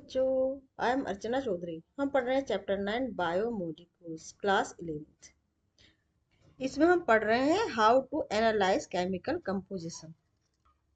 बच्चों, I am अर्चना चौधरी। हम पढ़ रहे हैं चैप्टर 9 बायोमोलिक्यूल्स, क्लास 11th। इसमें हम पढ़ रहे हैं how to analyse chemical composition.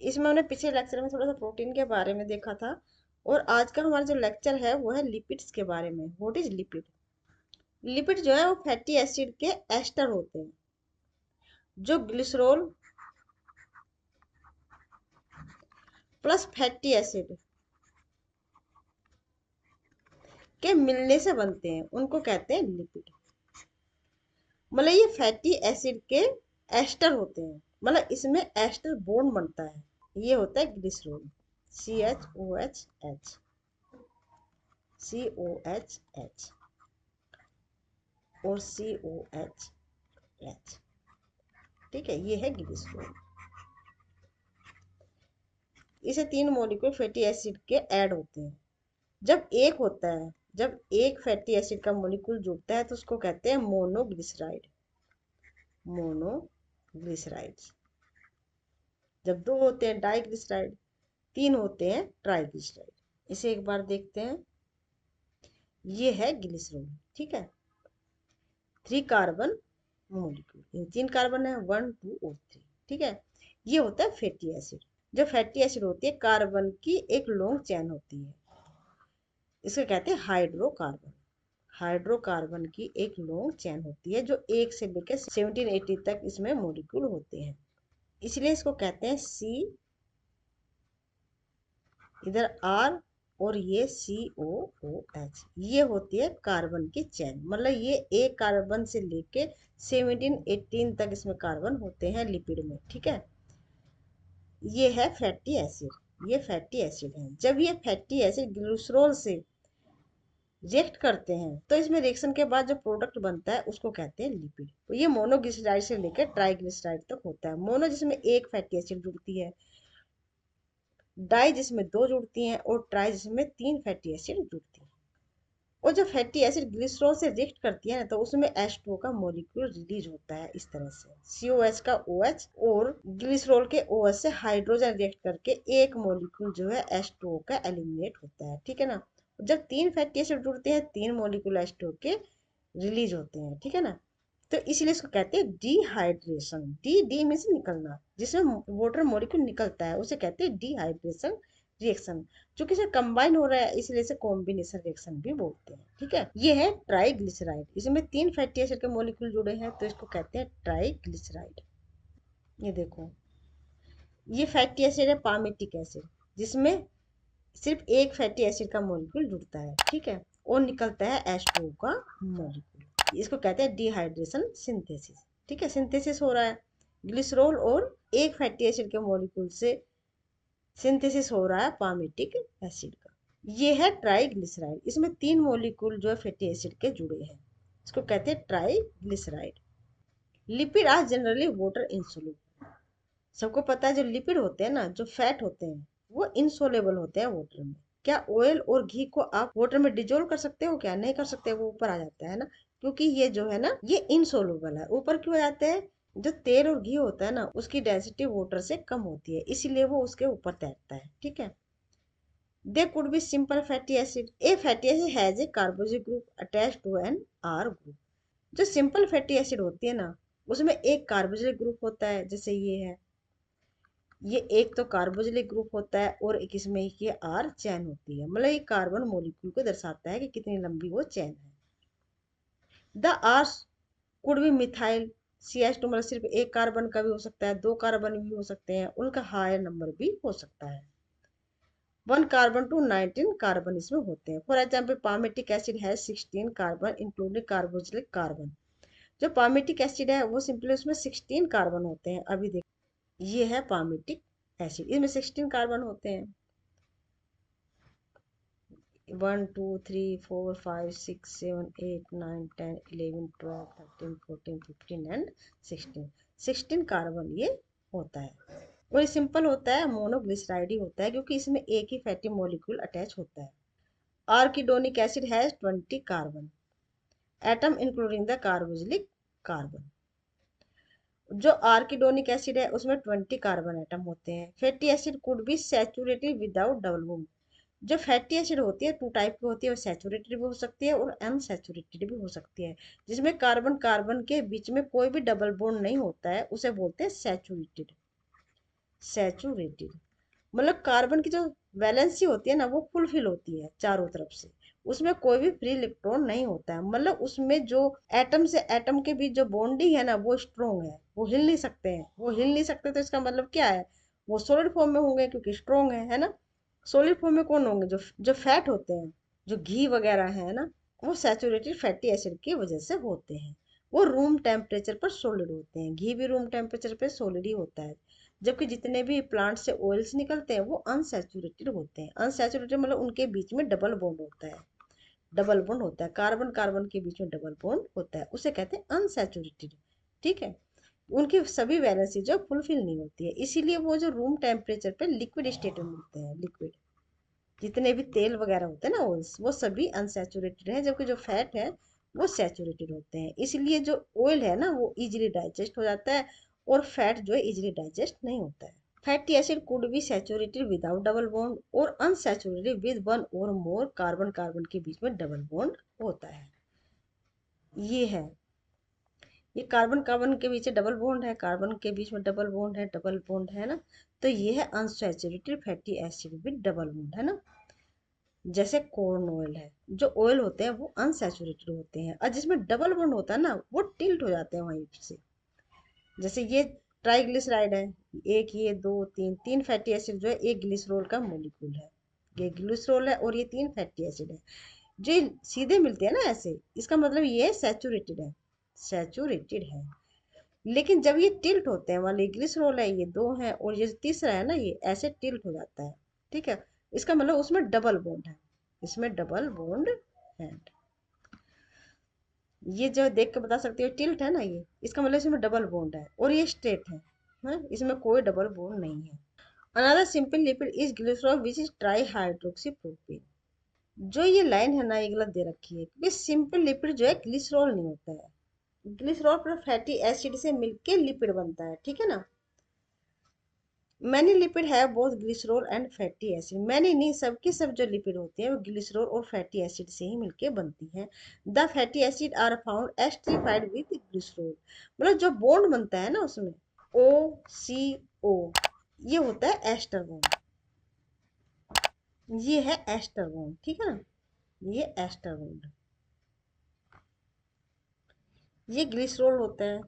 इसमें हमने पिछले लेक्चर में थोड़ा सा प्रोटीन के बारे में देखा था, और आज का हमारा जो लेक्चर है वो है लिपिड्स के बारे में। What is lipid? लिपिड जो है वो फैटी एसिड के एस्टर होते हैं जो ग्लिसरॉल प्लस फैटी एसिड के मिलने से बनते हैं, उनको कहते हैं लिपिड। मतलब ये फैटी एसिड के एस्टर होते हैं, मतलब इसमें एस्टर बॉन्ड बनता है। ये होता है ग्लिसरॉल, CHOH, COH और COH। ठीक है, ये है ग्लिसरॉल। इसे 3 मॉलिक्यूल फैटी एसिड के ऐड होते हैं। जब एक फैटी एसिड का मॉलिक्यूल जुड़ता है तो उसको कहते हैं मोनोग्लिसराइड। मोनोग्लिसराइड्स। जब 2 होते हैं डाइग्लिसराइड, 3 होते हैं ट्राइग्लिसराइड। इसे एक बार देखते हैं। ये है ग्लिसरॉल। ठीक है, 3 कार्बन मॉलिक्यूल, 3 कार्बन है, 1 2 और 3। ठीक है, ये होता है फैटी एसिड। जो फैटी एसिड होती है कार्बन की एक लॉन्ग चेन होती है, इसको कहते हैं हाइड्रोकार्बन। हाइड्रोकार्बन की एक लॉन्ग चेन होती है जो 1 से लेकर 1780 तक इसमें मॉलिक्यूल होते हैं, इसलिए इसको कहते हैं सी। इधर आर और ये COOH। ये होती है कार्बन की चेन। मतलब ये एक कार्बन से लेके 17 18 तक इसमें कार्बन होते हैं लिपिड में। ठीक है, ये है फैटी एसिड। ये फैटी एसिड है। जब ये फैटी एसिड ग्लिसरॉल से रिएक्ट करते हैं तो इसमें रिएक्शन के बाद जो प्रोडक्ट बनता है उसको कहते हैं लिपिड। तो ये मोनोग्लिसराइड से लेकर ट्राइग्लिसराइड तक होता है। मोनो जिसमें एक फैटी एसिड जुड़ती है, डाई जिसमें 2 जुड़ती हैं, और ट्राई जिसमें 3 फैटी एसिड जुड़ती हैं। और जब फैटी एसिड ग्लिसरॉल से रिएक्ट करती है ना तो उसमें H2O का मॉलिक्यूल रिलीज होता है इस तरह से। COH का OH और ग्लिसरॉल के OH से हाइड्रोजन रिएक्ट करके एक मॉलिक्यूल जो है H2O का एलिमिनेट होता है। ठीक है ना, जब 3 फैटी एसिड जुड़ते हैं 3 मॉलिक्यूल H2O के रिलीज होते हैं। ठीक है ना, तो इसीलिए इसको कहते हैं डिहाइड्रेशन। डी में से निकलना, जिसमें वाटर मॉलिक्यूल निकलता है उसे कहते हैं डिहाइड्रेशन रिएक्शन। चूंकि इसे कंबाइन हो रहा है इसलिए इसे कॉम्बिनेशन रिएक्शन भी बोलते हैं। ठीक है, ये है ट्राइग्लिसराइड। इसमें 3 फैटी एसिड के मॉलिक्यूल जुड़े हैं तो इसको कहते हैं ट्राइग्लिसराइड। ये देखो, ये फैटी एसिड है पामेटिक एसिड, जिसमें सिर्फ एक फैटी एसिड का मॉलिक्यूल जुड़ता है। ठीक है, और निकलता है H2O का मॉलिक्यूल। इसको कहते हैं डिहाइड्रेशन सिंथेसिस। ठीक है, सिंथेसिस हो रहा है ग्लिसरॉल और एक फैटी एसिड के मॉलिक्यूल से सिंथेसिस हो रहा है पामेटिक एसिड का। ये है ट्राइग्लिसराइड। इसमें 3 मॉलिक्यूल जो है फैटी एसिड के जुड़े हैं, इसको कहते हैं triglyceride. Lipid are generally water insoluble. सबको पता है जो लिपिड होते हैं ना, जो फैट होते हैं, वो इनसोलेबल होते हैं वाटर में। क्या ऑयल और घी को आप वाटर में डिजोल्व कर सकते हो? क्या नहीं कर सकते, वो ऊपर आ जाता है ना, क्योंकि ये जो है ना ये इनसोलेबल है। ऊपर क्यों आ जाते हैं? जो तेल और घी होता है ना उसकी डेंसिटी वाटर से कम होती है, इसीलिए वो उसके ऊपर तैरता है। ठीक है, they could be simple fatty acid. A fatty acid has a carboxyl group attached to an R group. जो सिंपल फैटी एसिड होती है ना उसमें एक कार्बोक्सिल ग्रुप होता है, जैसे ये है। ये एक तो कार्बोक्सिलिक ग्रुप होता है और एक इसमें ये आर चेन होती है। मतलब ये कार्बन मॉलिक्यूल को दर्शाता है कि कितनी लंबी वो चेन है। The R could be methyl CH2, मतलब सिर्फ एक कार्बन का भी हो सकता है, 2 कार्बन भी हो सकते हैं, उनका हायर नंबर भी हो सकता है। 1 कार्बन टू 19 कार्बन इसमें होते हैं। फॉर एग्जाम्पल पामेटिक एसिड है 16 कार्बन इंक्लूडिंग कार्बोक्सिलिक कार्बन। जो पामेटिक एसिड है वो सिंपली उसमें 16 कार्बन होते हैं। अभी देख, ये है पामेटिक एसिड, इसमें 16 कार्बन होते हैं। 1 2 3 4 5 6 7 8 9 10 11 12 13 14 15 एंड 16 कार्बन ये होता है। और ये सिंपल होता है, मोनोग्लिसराइड ही होता है, क्योंकि इसमें एक ही फैटी मॉलिक्यूल अटैच होता है। Arachidonic acid has 20 carbon atom including the carboxylic carbon. जो आर्किडोनिक एसिड है उसमें 20 कार्बन एटम होते हैं। Fatty acid could be saturated without double bond. जो फैटी एसिड होती है टू टाइप की होती है, वो सैचुरेटेड भी हो सकती है और अनसैचुरेटेड भी हो सकती है। जिसमें कार्बन कार्बन के बीच में कोई भी डबल बॉन्ड नहीं होता है उसे बोलते हैं सैचुरेटेड। सैचुरेटेड मतलब कार्बन की जो वैलेंसी होती है ना वो फुलफिल होती है चारों तरफ से, उसमें कोई भी फ्री इलेक्ट्रॉन नहीं होता है, मतलब उसमें जो एटम से एटम के बीच जो बॉन्डिंग है ना वो स्ट्रोंग है, वो हिल नहीं सकते हैं, वो हिल नहीं सकते तो इसका मतलब क्या है, वो सॉलिड फॉर्म में होंगे क्योंकि स्ट्रोंग है ना। सॉलिड फॉर्म में कौन होंगे, जो जो फैट होते हैं, जो घी वगैरह है ना, वो सैचुरेटेड फैटी एसिड की वजह से होते हैं। वो रूम टेम्परेचर पर सॉलिड होते हैं, घी भी रूम टेम्परेचर पे सॉलिड ही होता है। जबकि जितने भी प्लांट से ऑयल्स निकलते हैं वो अनसैचुरेटेड होते हैं। अनसैचुरेटेड मतलब उनके बीच में डबल बॉन्ड होता है, डबल बॉन्ड होता है, कार्बन कार्बन के बीच में डबल बॉन्ड होता है, उसे कहते हैं अनसैचुरेटेड। ठीक है, उनकी सभी वैलेंसी जो फुलफिल नहीं होती है, इसीलिए वो जो रूम टेम्परेचर पे लिक्विड स्टेट में मिलते हैं, लिक्विड। जितने भी तेल वगैरह होते हैं ना ऑयल्स, वो सभी अनसैचुरेटेड है, जबकि जो फैट है वो सैचुरेटेड होते हैं। इसलिए जो ऑयल है ना वो इजीली डाइजेस्ट हो जाता है और फैट जो है इजीली डाइजेस्ट नहीं होता है। Fatty acid could be saturated without double bond और अनसैचुरेटेड विद वन और मोर कार्बन कार्बन के बीच में डबल बॉन्ड होता है। ये है, ये कार्बन कार्बन के बीच डबल बॉन्ड है, कार्बन के बीच में डबल बॉन्ड है, डबल बॉन्ड है ना। तो ये है unsaturated fatty acid with double bond, है ना। जैसे कॉर्न ऑयल है, जो ऑयल होते हैं वो अनसैचुरेटेड होते हैं, और जिसमें डबल बॉन्ड होता है ना वो टिल्ट हो जाते हैं वहीं से। जैसे ये ट्राइग्लिसराइड है, एक ये दो तीन, तीन फैटी एसिड जो है एक ग्लिसरॉल का मोलिक्यूल है। ये ग्लिसरॉल है और ये तीन फैटी एसिड है, जो ये सीधे मिलते हैं ना ऐसे, इसका मतलब ये सैचुरेटेड है, सैचुरेटेड है। लेकिन जब ये टिल्ट होते हैं, मान लीजिए ग्लिसरॉल है, ये दो है और ये तीसरा है ना, ये ऐसे टिल्ट हो जाता है। ठीक है, इसका मतलब उसमें डबल बॉन्ड है, इसमें डबल बॉन्ड है। ये जो देख के बता सकते हो टिल्ट है ना, ये इसका मतलब इसमें डबल बॉन्ड है और ये स्ट्रेट है, इसमें कोई डबल बॉन्ड नहीं है। Another simple lipid is glycerol which is try hydroxy propane. जो ये लाइन है ना ये गलत दे रखी है, क्योंकि सिंपल लिपिड जो है ग्लिसरॉल नहीं होता है, ग्लिसरॉल पर फैटी एसिड से मिलके लिपिड बनता है, ठीक है ना। मैनी लिपिड है both glycerol and fatty acid, many नहीं, सबकी सब जो लिपिड होती है वो ग्लिसरॉल और फैटी एसिड से ही मिलके बनती है। The fatty acid are found esterified with glycerol, मतलब जो बॉन्ड बनता है ना उसमें ओ सी ओ, ये होता है एस्टर बॉन्ड, ये है एस्टर बॉन्ड, ठीक है ना, ये एस्टर बॉन्ड। ये ग्लिसरॉल होता है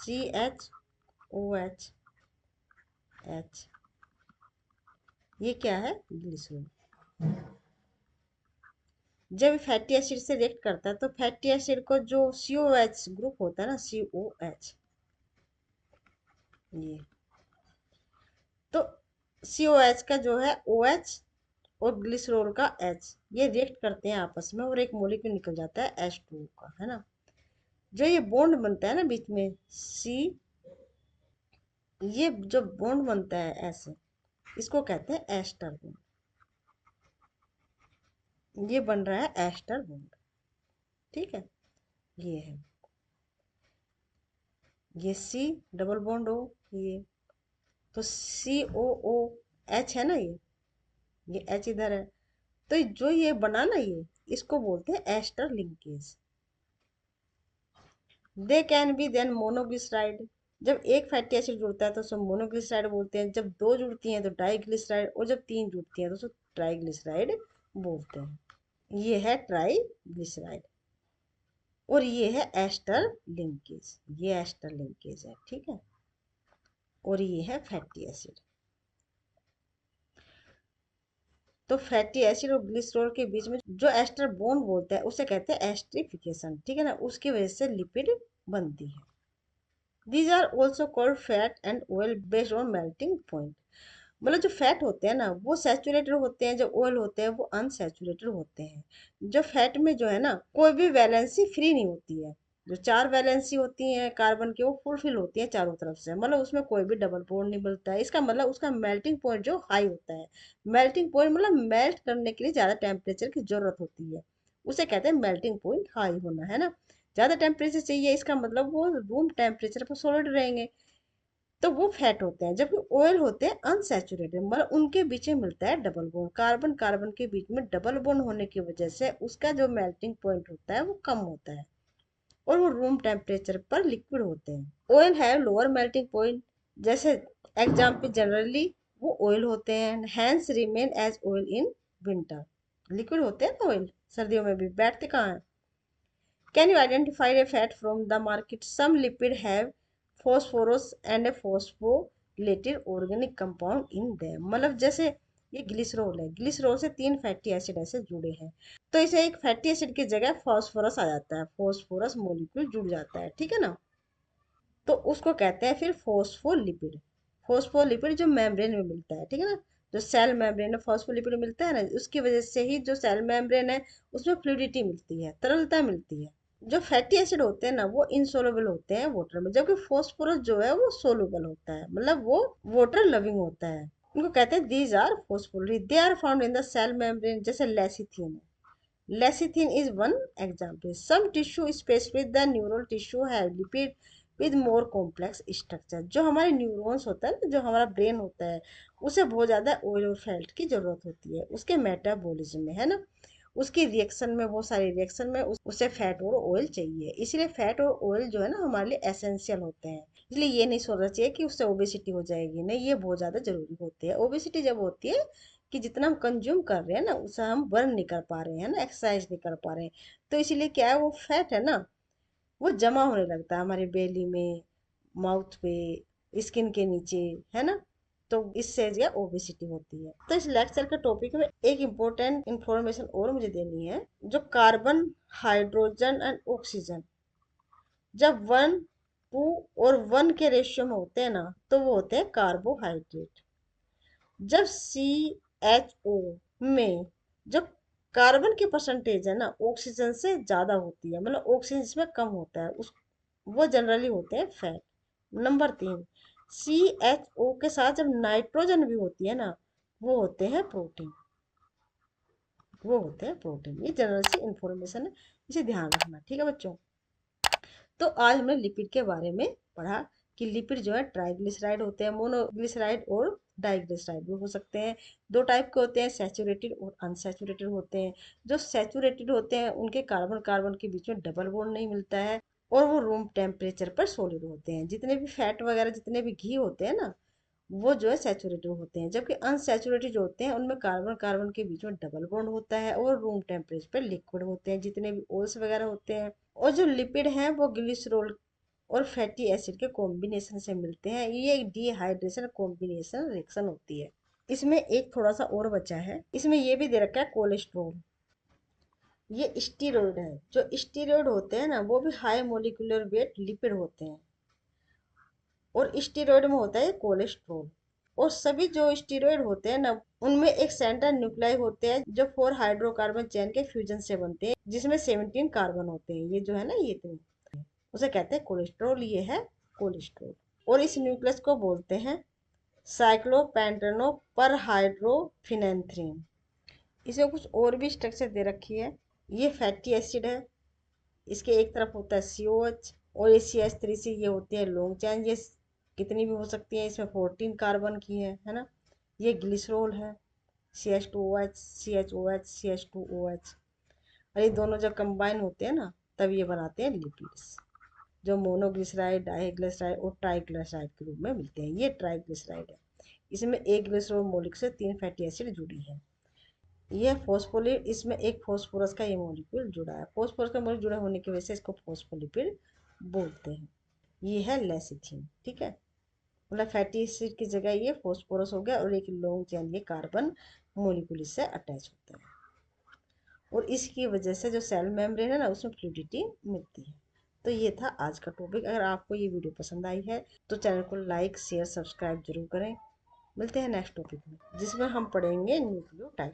CHOH H, ये क्या है, ग्लिसरॉल। जब फैटी एसिड से रिएक्ट करता है तो फैटी एसिड को जो COH ग्रुप होता है ना, COH, ये तो COH का जो है OH और ग्लिसरॉल का H, ये रिएक्ट करते हैं आपस में और एक मॉलिक्यूल निकल जाता है H2O का, है ना। जो ये बॉन्ड बनता है ना बीच में C, ये जो बॉन्ड बनता है ऐसे, इसको कहते हैं एस्टर बॉन्ड। ये बन रहा है एस्टर बॉन्ड, ठीक है। ये है, ये C डबल बॉन्ड O, ये तो COOH है ना, ये H इधर है, तो जो ये बना ना ये, इसको बोलते हैं ester linkage. They can be then monoglyceride, जब एक फैटी एसिड जुड़ता है तो उसे मोनोग्लिसराइड बोलते हैं, जब दो जुड़ती हैं तो डाइग्लिसराइड, और जब तीन जुड़ती हैं तो उसे ट्राइग्लिसराइड बोलते हैं। ये है ट्राइग्लिसराइड और ये है एस्टर लिंकेज, ये एस्टर लिंकेज है, ठीक है। और ये है फैटी एसिड। तो फैटी एसिड और ग्लिसरॉल के बीच में जो एस्टर बॉन्ड बोलते हैं उसे कहते हैं एस्ट्रिफिकेशन, ठीक है ना, उसकी वजह से लिपिड बनती है। These are also called fat and oil based on melting point, मतलब जो फैट होते हैं ना वो सैचुरेटेड होते हैं, जो ऑयल होते हैं वो अनसैचुरेटेड होते हैं। जो फैट में जो है ना कोई भी वैलेंसी फ्री नहीं होती है, जो चार वैलेंसी होती हैं कार्बन की वो फुलफिल होती है चारों तरफ से, मतलब उसमें कोई भी डबल बॉन्ड नहीं मिलता है, इसका मतलब उसका मेल्टिंग पॉइंट जो हाई होता है। मेल्टिंग पॉइंट मतलब मेल्ट करने के लिए ज़्यादा टेम्परेचर की जरूरत होती है, उसे कहते हैं मेल्टिंग पॉइंट हाई होना, है ना। ज़्यादा टेम्परेचर चाहिए इसका मतलब वो रूम टेम्परेचर पर सॉलिड रहेंगे, तो वो फैट होते हैं, जबकि ऑयल होते हैं अनसैचुरेटेड, मतलब उनके बीच में मिलता है डबल बॉन्ड, कार्बन कार्बन के बीच में डबल बॉन्ड होने की वजह से उसका जो मेल्टिंग पॉइंट होता है वो कम होता है, और वो रूम टेम्परेचर पर लिक्विड होते हैं। ऑयल है लोअर मेल्टिंग पॉइंट, जैसे एग्जाम्पल जनरली वो ऑयल होते हैं, hence remain as oil in winter, liquid होते हैं ना ऑयल, सर्दियों में भी बैठते कहाँ हैं। Can you identify a fat from the market, some lipid have phosphorus and a phosphorylated organic compound in them, मतलब जैसे ये ग्लिसरॉल है, ग्लिसरॉल से 3 फैटी एसिड ऐसे जुड़े हैं, तो इसे एक फैटी एसिड की जगह फास्फोरस आ जाता है, फास्फोरस मॉलिक्यूल जुड़ जाता है, ठीक है ना। तो उसको कहते हैं फिर फोस्फोलिपिड। फोस्फोलिपिड जो मेम्ब्रेन में मिलता है, ठीक है ना, जो सेल मेम्ब्रेन में फोस्फोलिपिड मिलता है ना, उसकी वजह से ही जो सेल मेम्ब्रेन है उसमें फ्लूइडिटी मिलती है, तरलता मिलती है। जो फैटी एसिड होते हैं ना वो इनसोलुबल होते हैं वाटर में, जबकि फास्फोरस जो है वो सोलुबल होता है, मतलब वो वाटर लविंग होता है। उनको कहते हैं these are phospholipid, they are found in the cell membrane, जैसे लेसिथिन है, lecithin is one example. Some tissue specific the neural tissue have lipid with more complex structure, जो हमारे न्यूरॉन्स होता है ना, जो हमारा ब्रेन होता है, उसे बहुत ज़्यादा ऑयल और फैट की ज़रूरत होती है उसके मेटाबॉलिज्म में, है ना, उसकी रिएक्शन में, बहुत सारी रिएक्शन में उसे फैट और ऑयल चाहिए, इसलिए फैट और ऑयल जो है ना हमारे लिए एसेंशियल होते हैं। इसलिए ये नहीं सोचना चाहिए कि उससे ओबेसिटी हो जाएगी, नहीं, ये बहुत ज़्यादा जरूरी होती है। ओबेसिटी जब होती है कि जितना हम कंज्यूम कर रहे हैं ना उसे हम बर्न नहीं कर पा रहे हैं ना, एक्सरसाइज नहीं कर पा रहे हैं, तो इसीलिए क्या है, वो फैट है ना वो जमा होने लगता है हमारे बेली में, माउथ पे, स्किन के नीचे, है ना, तो इससे क्या ओबेसिटी होती है। तो इस लेक्चर के टॉपिक में एक इम्पोर्टेंट इंफॉर्मेशन और मुझे देनी है, जो कार्बन, हाइड्रोजन एंड ऑक्सीजन जब 1:1 के रेशियो में होते हैं ना तो वो होते हैं कार्बोहाइड्रेट। जब CHO में जो कार्बन की परसेंटेज है ना ऑक्सीजन से ज्यादा होती है, मतलब ऑक्सीजन इसमें कम होता है, उस वो जनरली होते हैं फैट। नंबर 3, CHO के साथ जब नाइट्रोजन भी होती है ना वो होते हैं प्रोटीन, वो होते हैं प्रोटीन। ये जनरल सी इंफॉर्मेशन है, इसे ध्यान रखना, ठीक है बच्चों। तो आज हमने लिपिड के बारे में पढ़ा कि लिपिड जो है ट्राइग्लिसराइड होते हैं, मोनोग्लिसराइड और डाइग्लिसराइड भी हो सकते हैं। दो टाइप के होते हैं, सैचुरेटेड और अनसैचुरेटेड होते हैं। जो सैचुरेटेड होते हैं उनके कार्बन कार्बन के बीच में डबल बॉन्ड नहीं मिलता है, और वो रूम टेम्परेचर पर सॉलिड होते हैं। जितने भी फैट वगैरह, जितने भी घी होते हैं ना वो जो है सैचुरेटेड होते हैं, जबकि अनसैचुरेटेड जो होते हैं उनमें कार्बन कार्बन के बीच में डबल बॉन्ड होता है और रूम टेम्परेचर पर लिक्विड होते हैं, जितने भी ऑयल्स वगैरह होते हैं। और जो लिपिड हैं वो ग्लिसरॉल और फैटी एसिड के कॉम्बिनेशन से मिलते हैं, ये एक डिहाइड्रेशन कॉम्बिनेशन रिएक्शन होती है। इसमें एक थोड़ा सा और बचा है, इसमें ये भी दे रखा है कोलेस्ट्रॉल, ये स्टीरॉयड है। जो स्टीरॉयड होते हैं ना वो भी हाई मोलिकुलर वेट लिपिड होते हैं, और स्टीरॉयड में होता है कोलेस्ट्रॉल। और सभी जो स्टीरॉयड होते हैं ना उनमें एक सेंट्रल न्यूक्लियाई होते हैं जो 4 हाइड्रोकार्बन चेन के फ्यूजन से बनते हैं, जिसमें 17 कार्बन होते हैं, ये जो है ना ये इतने, उसे कहते हैं कोलेस्ट्रॉल, ये है कोलेस्ट्रॉल। और इस न्यूक्लियस को बोलते हैं साइक्लोपेंटेनो पर हाइड्रोफिनेंथ्रीन। इसे कुछ और भी स्ट्रक्चर दे रखी है, ये फैटी एसिड है, इसके एक तरफ होता है COH, और ये CH3 से ये होती है लॉन्ग चैन, ये कितनी भी हो सकती है, इसमें 14 कार्बन की है ना। ये ग्लिसरॉल है, CH2OH CHOH CH2OH, और ये दोनों जब कंबाइन होते हैं ना तब ये बनाते हैं लिपिड्स, जो मोनोग्लिसराइड, डाइग्लिसराइड और ट्राइग्लिसराइड के रूप में मिलते हैं। ये ट्राइग्लिसराइड है, इसमें एक ग्लिसरॉल मॉलिक्यूल से 3 फैटी एसिड जुड़ी है। ये फॉस्फोलिपिड, इसमें एक फॉस्फोरस का ये मॉलिक्यूल जुड़ा है, फॉस्फोरस का मॉलिक्यूल जुड़ा होने की वजह से इसको फॉस्फोलिपिड बोलते हैं। ये है लेसिथिन, ठीक है, मतलब फैटी एसिड की जगह ये फॉस्फोरस हो गया, और एक लॉन्ग चेन ये कार्बन मॉलिक्यूल इससे अटैच होता है, और इसकी वजह से जो सेल मेम्ब्रेन है ना उसमें फ्लूइडिटी मिलती है। तो ये था आज का टॉपिक। अगर आपको ये वीडियो पसंद आई है तो चैनल को लाइक शेयर सब्सक्राइब जरूर करें। मिलते हैं नेक्स्ट टॉपिक में जिसमें हम पढ़ेंगे न्यूक्लियोटाइड।